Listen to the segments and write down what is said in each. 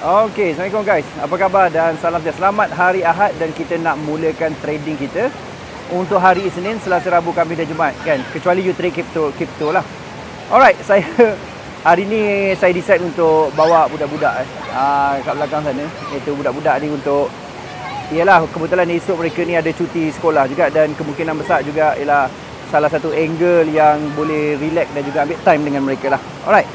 Okey, Assalamualaikum guys. Apa khabar dan salam sejahtera. Selamat hari Ahad dan kita nak mulakan trading kita untuk hari Isnin, Selasa, Rabu, Khamis dan Jumaat kan. Kecuali you trade crypto lah. Alright, saya hari ni saya decide untuk bawa budak-budak kat belakang sana. Iaitu budak-budak ni untuk ialah kebetulan esok mereka ni ada cuti sekolah juga dan kemungkinan besar juga ialah salah satu angle yang boleh relax dan juga ambil time dengan mereka lah. Alright.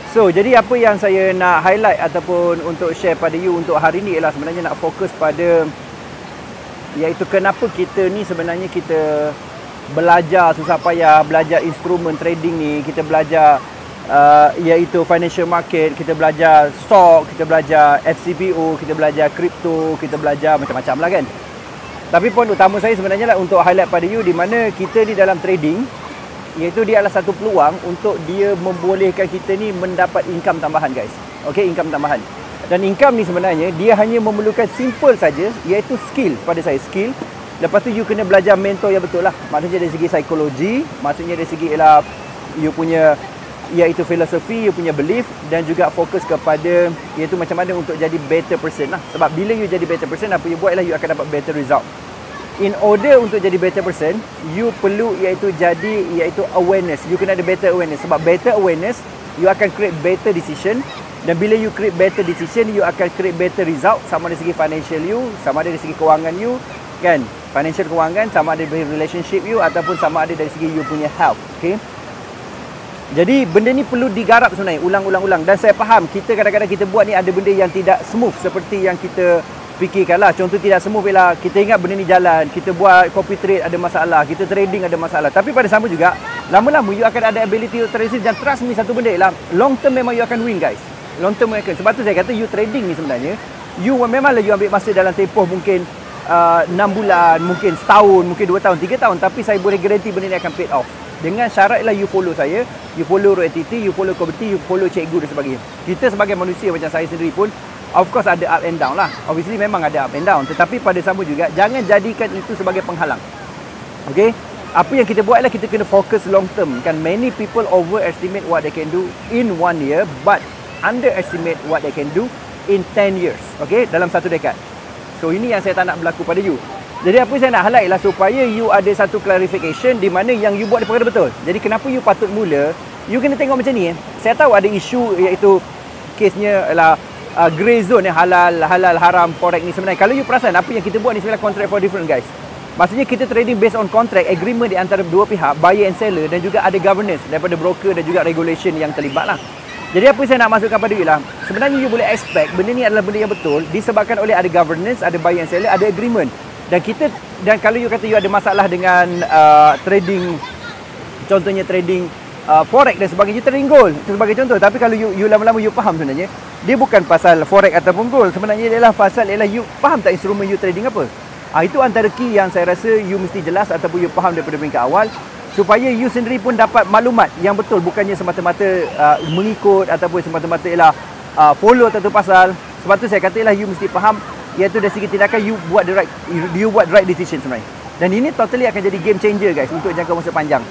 So, jadi apa yang saya nak highlight ataupun untuk share pada you untuk hari ni ialah sebenarnya nak fokus pada iaitu kenapa kita ni sebenarnya kita belajar susah payah, belajar instrumen trading ni, kita belajar iaitu financial market, kita belajar stock, kita belajar FCPO, kita belajar crypto, kita belajar macam-macam lah kan. Tapi poin utama saya sebenarnya lah untuk highlight pada you di mana kita ni dalam trading iaitu dia adalah satu peluang untuk dia membolehkan kita ni mendapat income tambahan guys. Okey, income tambahan. Dan income ni sebenarnya dia hanya memerlukan simple saja iaitu skill pada saya, skill. Lepas tu you kena belajar mentor yang betul lah. Maksudnya dari segi psikologi, maksudnya dari segi ialah you punya iaitu filosofi, you punya belief dan juga fokus kepada iaitu macam mana untuk jadi better person lah. Sebab bila you jadi better person, apa you buat ialah you akan dapat better result. In order untuk jadi better person, you perlu iaitu awareness. You kena ada better awareness. Sebab better awareness, you akan create better decision. Dan bila you create better decision, you akan create better result. Sama dari segi financial you, sama ada dari segi kewangan you, kan? Financial kewangan, sama ada dari relationship you, ataupun sama ada dari segi you punya health. Okay? Jadi benda ni perlu digarap sebenarnya, ulang-ulang. Dan saya faham, kita kadang-kadang kita buat ni ada benda yang tidak smooth seperti yang kita fikirkanlah. Contoh tidak semua bila kita ingat benda ni jalan, kita buat copy trade ada masalah, kita trading ada masalah. Tapi pada sama juga, lama-lama you akan ada ability to trade dan trust me satu benda ialah long term memang you akan win guys. Long term akan. Sebab tu saya kata you trading ni sebenarnya, you memanglah you ambil masa dalam tempoh mungkin 6 bulan, mungkin setahun, mungkin 2 tahun, 3 tahun. Tapi saya boleh guarantee benda ni akan paid off. Dengan syarat ialah you follow saya, you follow RTT, you follow community, you follow cikgu dan sebagainya. Kita sebagai manusia macam saya sendiri pun of course ada up and down lah. Obviously memang ada up and down. Tetapi pada sama juga, jangan jadikan itu sebagai penghalang. Okay? Apa yang kita buat adalah kita kena fokus long term. Kan many people overestimate what they can do in 1 year but underestimate what they can do in 10 years. Okay? Dalam satu dekad. So ini yang saya tak nak berlaku pada you. Jadi apa saya nak highlight ialah supaya you ada satu clarification di mana yang you buat di perkara betul. Jadi kenapa you patut mula, you kena tengok macam ni. Saya tahu ada isu iaitu kesnya ialah grey zone yang halal haram forex ni sebenarnya. Kalau you perasan apa yang kita buat ni sebenarnya contract for different guys. Maksudnya kita trading based on contract agreement di antara dua pihak, buyer and seller, dan juga ada governance daripada broker dan juga regulation yang terlibat lah. Jadi apa saya nak masukkan pada you lah, sebenarnya you boleh expect benda ni adalah benda yang betul disebabkan oleh ada governance, ada buyer and seller, ada agreement. Dan kalau you kata you ada masalah dengan trading, contohnya trading forex dan sebagainya, trading gold sebagai contoh. Tapi kalau you lama-lama you faham sebenarnya dia bukan pasal forex ataupun gold, sebenarnya dia adalah pasal ialah you faham tak instrumen you trading apa. Itu antara key yang saya rasa you mesti jelas ataupun you faham daripada peringkat awal supaya you sendiri pun dapat maklumat yang betul, bukannya semata-mata mengikut ataupun semata-mata ialah follow satu pasal. Sebab tu saya kata ialah you mesti faham iaitu dari segi tindakan you buat the right decision sebenarnya. Dan ini totally akan jadi game changer guys untuk jangka masa panjang.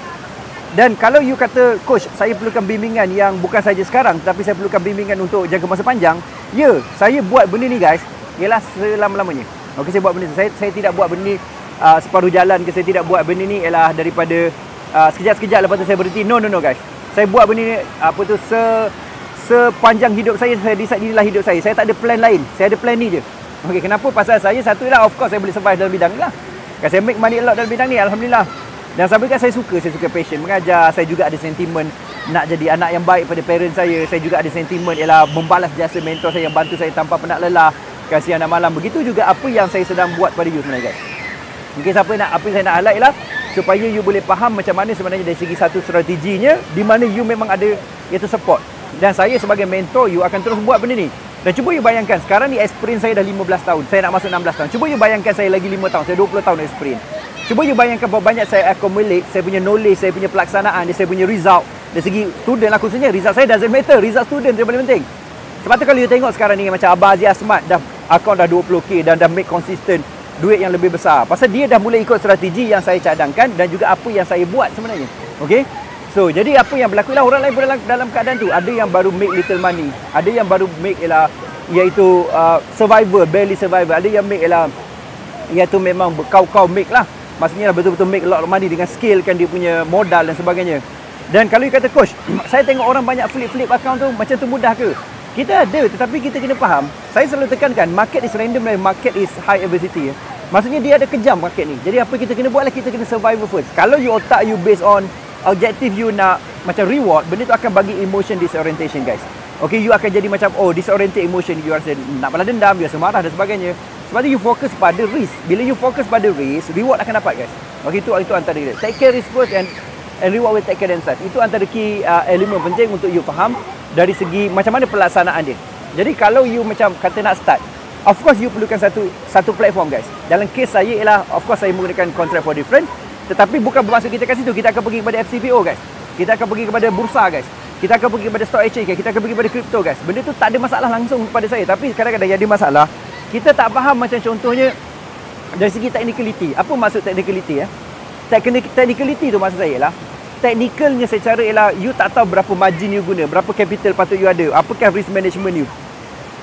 Dan kalau you kata, coach, saya perlukan bimbingan yang bukan saja sekarang, tapi saya perlukan bimbingan untuk jangka masa panjang. Ya, saya buat benda ni guys, ialah selama-lamanya. Okey, saya buat benda ni. Saya tidak buat benda ni separuh jalan ke, saya tidak buat benda ni ialah daripada sekejap-sekejap lepas tu saya berhenti. No guys. Saya buat benda ni sepanjang hidup saya decide inilah hidup saya. Saya tak ada plan lain. Saya ada plan ni je. Okey, kenapa? Pasal saya satu ialah of course saya boleh survive dalam bidang ni lah. Kan saya make money a lot dalam bidang ni, alhamdulillah. Dan sampai kan saya suka passion mengajar. Saya juga ada sentimen nak jadi anak yang baik pada parents saya. Saya juga ada sentimen ialah membalas jasa mentor saya yang bantu saya tanpa penat lelah, kasihan dan malam. Begitu juga apa yang saya sedang buat pada you sebenarnya guys. Mungkin apa yang saya nak highlight ialah supaya you boleh faham macam mana sebenarnya dari segi satu strateginya di mana you memang ada iaitu support. Dan saya sebagai mentor you akan terus buat benda ni. Dan cuba you bayangkan sekarang ni experience saya dah 15 tahun. Saya nak masuk 16 tahun. Cuba you bayangkan saya lagi 5 tahun. Saya 20 tahun experience. Cuba you bayangkan berapa banyak saya accumulate, saya punya knowledge, saya punya pelaksanaan, saya punya result. Dari segi student lah khususnya, result saya doesn't matter. Result student yang paling penting. Sebab tu kalau you tengok sekarang ni macam Abah Aziz Asmat dah akaun dah 20k dan dah make consistent duit yang lebih besar. Pasal dia dah mulai ikut strategi yang saya cadangkan dan juga apa yang saya buat sebenarnya. Okey? So, jadi apa yang berlaku ialah orang lain dalam keadaan tu. Ada yang baru make little money. Ada yang baru make ialah iaitu survivor, barely survivor. Ada yang make ialah iaitu memang berkau-kau make lah. Maksudnya betul-betul make a lot of money dengan scalekan dia punya modal dan sebagainya. Dan kalau you kata, coach, saya tengok orang banyak flip account tu, macam tu mudah ke? Kita ada, tetapi kita kena faham. Saya selalu tekankan, market is random dan market is high adversity. Maksudnya dia ada kejam market ni. Jadi apa kita kena buat lah, kita kena survival first. Kalau you otak you based on objective you nak macam reward, benda tu akan bagi emotion disorientation guys. Okay, you akan jadi macam, oh, disoriented emotion, you rasa nak balas dendam, you rasa marah dan sebagainya. Sebab tu you fokus pada risk. Bila you fokus pada risk, reward akan dapat guys. Okay, itu antara dia. Take care risk first and reward will take care themselves. Itu antara key elemen penting untuk you faham dari segi macam mana pelaksanaan dia. Jadi kalau you macam kata nak start, of course you perlukan satu platform guys. Dalam kes saya ialah, of course saya menggunakan contract for different. Tetapi bukan bermaksud kita kat situ. Kita akan pergi kepada FCPO guys. Kita akan pergi kepada bursa guys. Kita akan pergi kepada stock exchange guys. Kita akan pergi kepada crypto guys. Benda tu tak ada masalah langsung kepada saya. Tapi kadang-kadang yang ada masalah, kita tak faham macam contohnya dari segi technicality. Apa maksud technicality ya? Technicality tu maksud saya ialah technicalnya secara ialah you tak tahu berapa margin you guna, berapa capital patut you ada, apakah risk management you,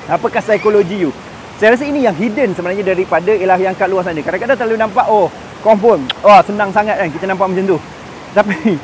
apakah psikologi you. Saya rasa ini yang hidden sebenarnya daripada ialah yang kat luar sana. Kadang-kadang terlalu nampak, oh, confirm, oh, senang sangat kan kita nampak macam tu. Tapi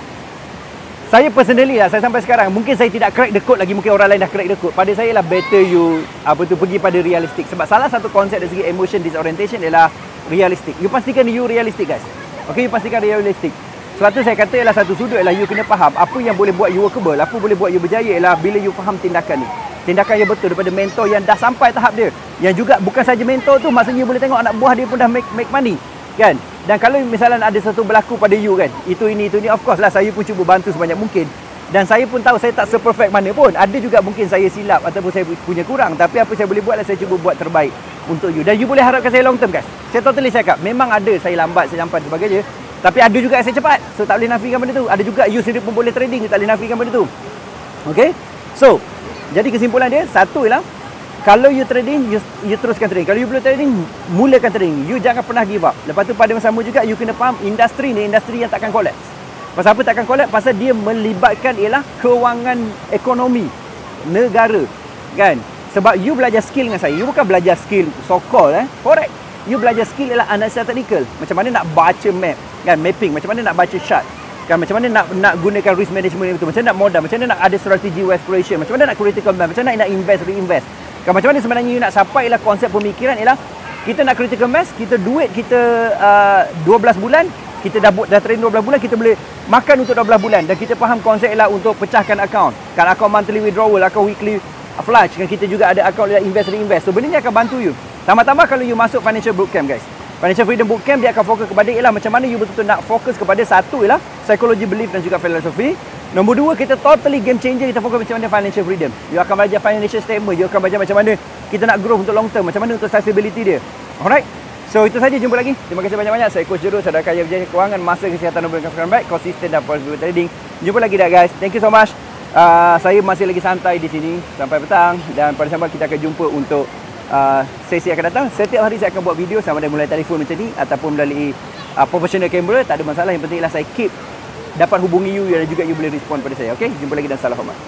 saya personally lah, saya sampai sekarang mungkin saya tidak crack the code lagi, mungkin orang lain dah crack the code. Pada saya lah better you pergi pada realistic. Sebab salah satu konsep dari segi emotion disorientation ialah realistic. You pastikan you realistic guys. Okay, you pastikan realistic. Sebab tu saya kata ialah satu sudut ialah you kena faham apa yang boleh buat you workable, apa boleh buat you berjaya ialah bila you faham tindakan ni. Tindakan yang betul daripada mentor yang dah sampai tahap dia. Yang juga bukan saja mentor tu, maksudnya you boleh tengok anak buah dia pun dah make money. Kan? Dan kalau misalnya ada satu berlaku pada you kan, itu ini, of course lah saya pun cuba bantu sebanyak mungkin. Dan saya pun tahu saya tak seperfect mana pun. Ada juga mungkin saya silap ataupun saya punya kurang. Tapi apa saya boleh buat lah, saya cuba buat terbaik untuk you. Dan you boleh harapkan saya long term guys. Saya totally cakap, memang ada saya lambat, saya lambat sebagainya. Tapi ada juga saya cepat. So tak boleh nafikan benda tu. Ada juga you sendiri pun boleh trading, tak boleh nafikan benda tu. Okay? So, jadi kesimpulan dia, satu ialah kalau you trading, you teruskan trading. Kalau you belum trading, mulakan trading. You jangan pernah give up. Lepas tu pada masa sama juga, you kena faham industri ni, industri yang takkan collapse. Pasal apa takkan collapse? Pasal dia melibatkan ialah kewangan ekonomi negara. Kan? Sebab you belajar skill dengan saya. You bukan belajar skill so-called forex. You belajar skill ialah analisa technical. Macam mana nak baca map, kan? Mapping. Macam mana nak baca chart. Kan? Macam mana nak gunakan risk management yang betul. Macam mana nak modal. Macam mana nak ada strategi wealth creation. Macam mana nak critical math. Macam mana nak invest, reinvest. Kan? Macam mana sebenarnya you nak sampai ialah konsep pemikiran ialah kita nak critical mass, kita duit kita 12 bulan, kita dah train 12 bulan, kita boleh makan untuk 12 bulan. Dan kita faham konsep ialah untuk pecahkan account. Kan account monthly withdrawal, account weekly flush. Kan kita juga ada account ialah invest, reinvest. So benda ni akan bantu you. Tambah-tambah kalau you masuk financial bootcamp guys. Financial Freedom Bootcamp dia akan fokus kepada ialah macam mana you betul-betul nak fokus kepada satu ialah psychology, belief dan juga filosofi. Nombor dua, kita totally game changer, kita fokus macam mana financial freedom. You akan belajar financial statement, you akan belajar macam mana kita nak grow untuk long term, macam mana untuk sustainability dia. Alright? So itu saja, jumpa lagi. Terima kasih banyak-banyak. Saya Coach Jero, saudara kaya berjaya kewangan, masa kesihatan dan berkembang baik, konsisten dan positif trading. Jumpa lagi dah guys. Thank you so much. Saya masih lagi santai di sini sampai petang dan pada sahabat kita akan jumpa untuk sesi akan datang. Setiap hari saya akan buat video sama ada mulai telefon macam ni ataupun melalui professional camera, tak ada masalah. Yang penting ialah saya keep dapat hubungi you dan juga you boleh respon pada saya. Okay? Jumpa lagi dan salam hormat.